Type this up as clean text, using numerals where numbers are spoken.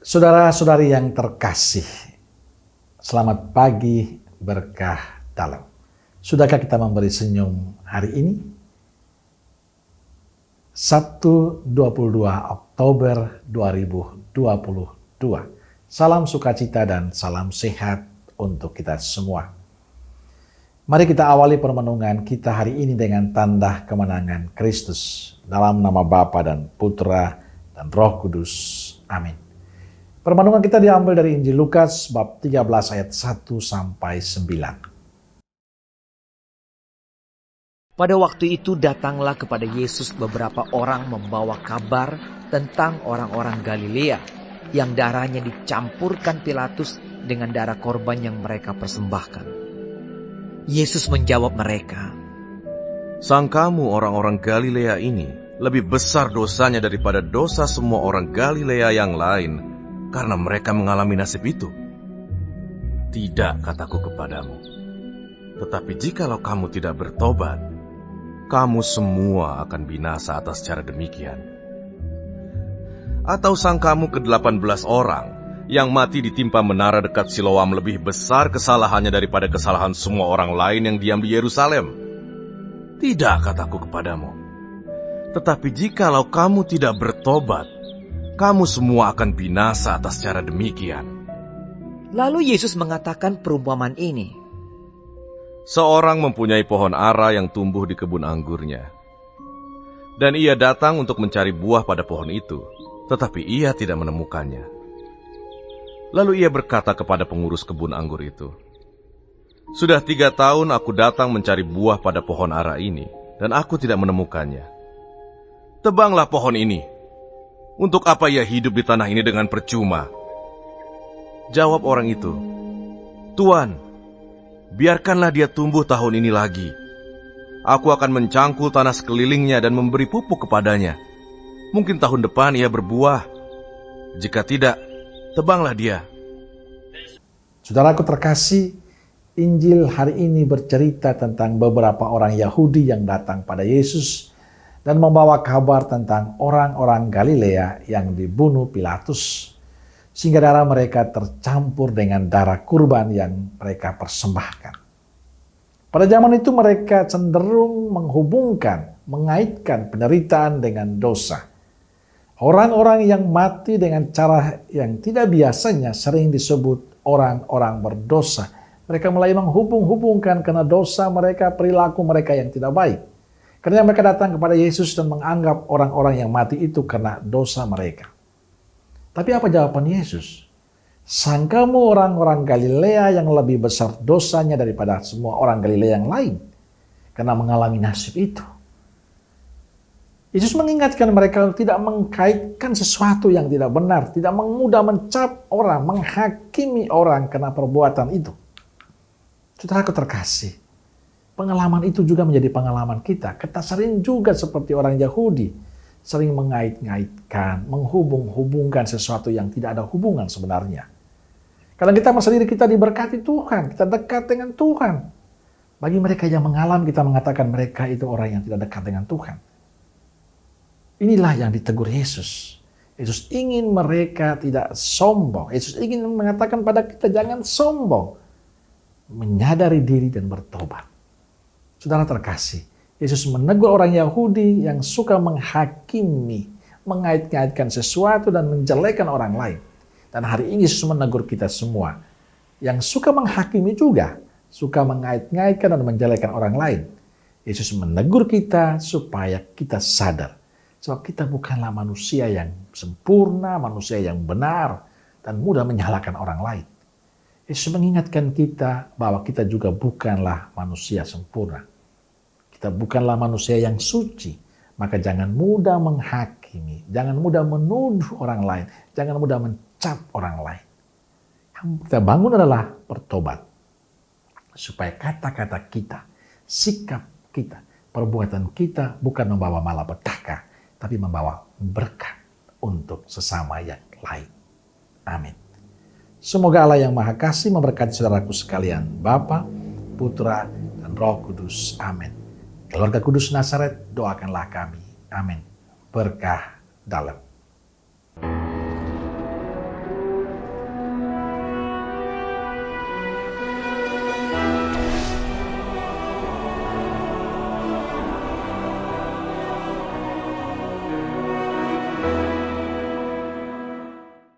Saudara-saudari yang terkasih, selamat pagi berkah dalam. Sudahkah kita memberi senyum hari ini? Sabtu 22 Oktober 2022. Salam sukacita dan salam sehat untuk kita semua. Mari kita awali permenungan kita hari ini dengan tanda kemenangan Kristus. Dalam nama Bapa dan Putra dan Roh Kudus. Amin. Permenungan kita diambil dari Injil Lukas bab 13 ayat 1 sampai 9. Pada waktu itu datanglah kepada Yesus beberapa orang membawa kabar tentang orang-orang Galilea yang darahnya dicampurkan Pilatus dengan darah korban yang mereka persembahkan. Yesus menjawab mereka, "Sangkamu orang-orang Galilea ini lebih besar dosanya daripada dosa semua orang Galilea yang lain karena mereka mengalami nasib itu? Tidak, kataku kepadamu. Tetapi jikalau kamu tidak bertobat, kamu semua akan binasa atas cara demikian. Atau sangkamu ke-18 orang yang mati ditimpa menara dekat Siloam lebih besar kesalahannya daripada kesalahan semua orang lain yang diam di Yerusalem? Tidak, kataku kepadamu. Tetapi jikalau kamu tidak bertobat, kamu semua akan binasa atas cara demikian." Lalu Yesus mengatakan perumpamaan ini. Seorang mempunyai pohon ara yang tumbuh di kebun anggurnya. Dan ia datang untuk mencari buah pada pohon itu, tetapi ia tidak menemukannya. Lalu ia berkata kepada pengurus kebun anggur itu, "Sudah 3 tahun aku datang mencari buah pada pohon ara ini, dan aku tidak menemukannya. Tebanglah pohon ini. Untuk apa ia hidup di tanah ini dengan percuma?" Jawab orang itu, "Tuan, biarkanlah dia tumbuh tahun ini lagi. Aku akan mencangkul tanah sekelilingnya dan memberi pupuk kepadanya. Mungkin tahun depan ia berbuah. Jika tidak, tebanglah dia." Saudaraku terkasih, Injil hari ini bercerita tentang beberapa orang Yahudi yang datang pada Yesus dan membawa kabar tentang orang-orang Galilea yang dibunuh Pilatus, sehingga darah mereka tercampur dengan darah kurban yang mereka persembahkan. Pada zaman itu mereka cenderung mengaitkan penderitaan dengan dosa. Orang-orang yang mati dengan cara yang tidak biasanya sering disebut orang-orang berdosa. Mereka mulai menghubung-hubungkan karena dosa mereka, perilaku mereka yang tidak baik. Karena mereka datang kepada Yesus dan menganggap orang-orang yang mati itu karena dosa mereka. Tapi apa jawaban Yesus? "Sangkamu orang-orang Galilea yang lebih besar dosanya daripada semua orang Galilea yang lain karena mengalami nasib itu?" Yesus mengingatkan mereka tidak mengkaitkan sesuatu yang tidak benar, tidak mudah mencap orang, menghakimi orang karena perbuatan itu. Saudaraku terkasih, pengalaman itu juga menjadi pengalaman kita. Kita sering juga seperti orang Yahudi, sering mengait-ngaitkan, menghubung-hubungkan sesuatu yang tidak ada hubungan sebenarnya. Karena kita merasa diri kita diberkati Tuhan, kita dekat dengan Tuhan. Bagi mereka yang mengalami, kita mengatakan mereka itu orang yang tidak dekat dengan Tuhan. Inilah yang ditegur Yesus. Yesus ingin mereka tidak sombong. Yesus ingin mengatakan pada kita jangan sombong. Menyadari diri dan bertobat. Saudara terkasih, Yesus menegur orang Yahudi yang suka menghakimi, mengait-ngaitkan sesuatu dan menjelekan orang lain. Dan hari ini Yesus menegur kita semua yang suka menghakimi juga, suka mengait-ngaitkan dan menjelekan orang lain. Yesus menegur kita supaya kita sadar. Sebab kita bukanlah manusia yang sempurna, manusia yang benar, dan mudah menyalahkan orang lain. Yesus mengingatkan kita bahwa kita juga bukanlah manusia sempurna. Kita bukanlah manusia yang suci. Maka jangan mudah menghakimi, jangan mudah menuduh orang lain, jangan mudah mencap orang lain. Yang kita bangun adalah bertobat. Supaya kata-kata kita, sikap kita, perbuatan kita bukan membawa malapetaka, tapi membawa berkat untuk sesama yang lain. Amin. Semoga Allah yang Maha Kasih memberkati saudaraku sekalian, Bapa, Putra, dan Roh Kudus. Amin. Keluarga Kudus Nazaret, doakanlah kami. Amin. Berkah dalam.